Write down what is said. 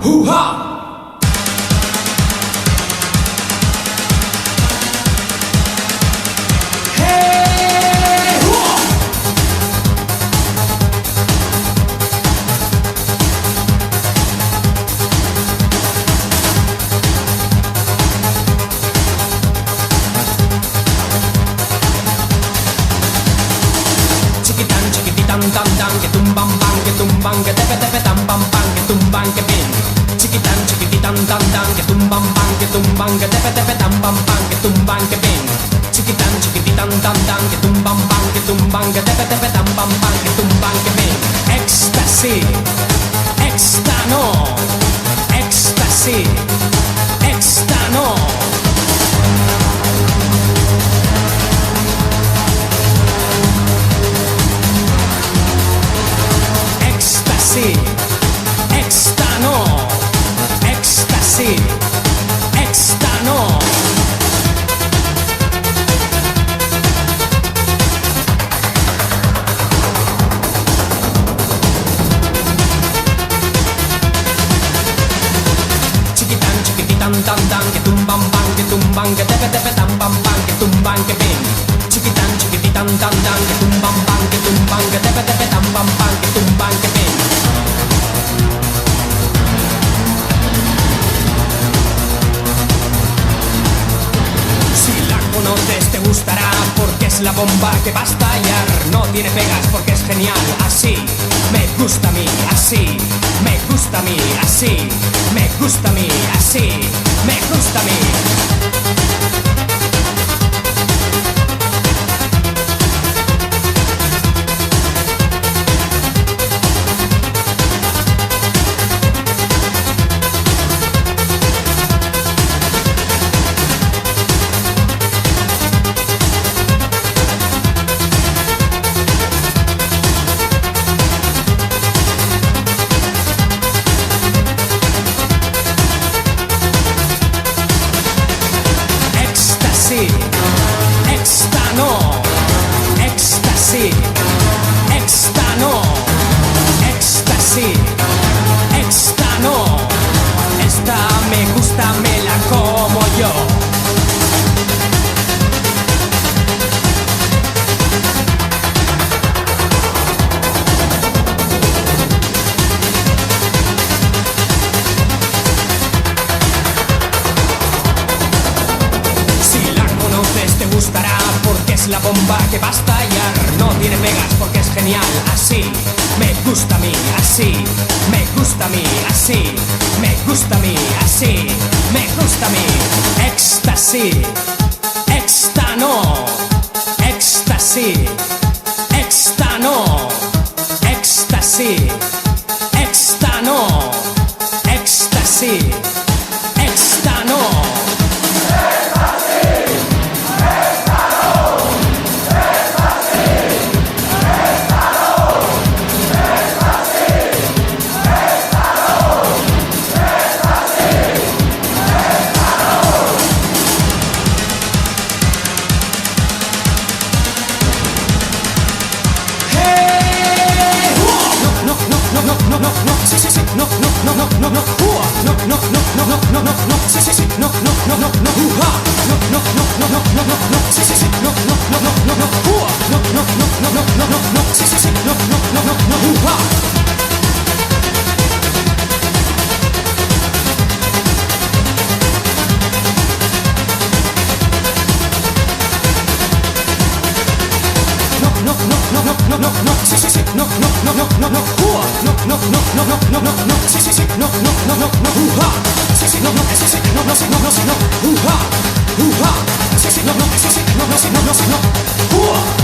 Hoo-ha! Tam tam que tumban bang que tepe tepe tam pam pam que tumban que pin chiquitan tam tam que tumban que tepe tepe tam pam pam que tumban que pin chiquitan tam tam que tumban que tepe tepe tam pam pam que tumban que pin ecstasy extano ecstasy extano ecstasy, extano, ecstasy, extano. Chiquitan tam tam que tumban que tepe tepe tam pam pam que tumban que ping. Chiquitan tam tam que tumban que tepe tepe tam pam pam que tumban que ping. Conoces, te gustará porque es la bomba que va a estallar. No tiene pegas porque es genial. Así me gusta a mí, así me gusta a mí, así me gusta a mí, así me gusta a mí. Extano, ecstasy, extano, ecstasy, extano. Esta me gusta, me la como yo. Gustará porque es la bomba que va a estallar. No tiene pegas porque es genial. Así me gusta a mí, así me gusta a mí, así me gusta a mí, así me gusta a mí. Ecstasy, extano, ecstasy, extano, ecstasy, extano, ecstasy, extano. Hoo-ha!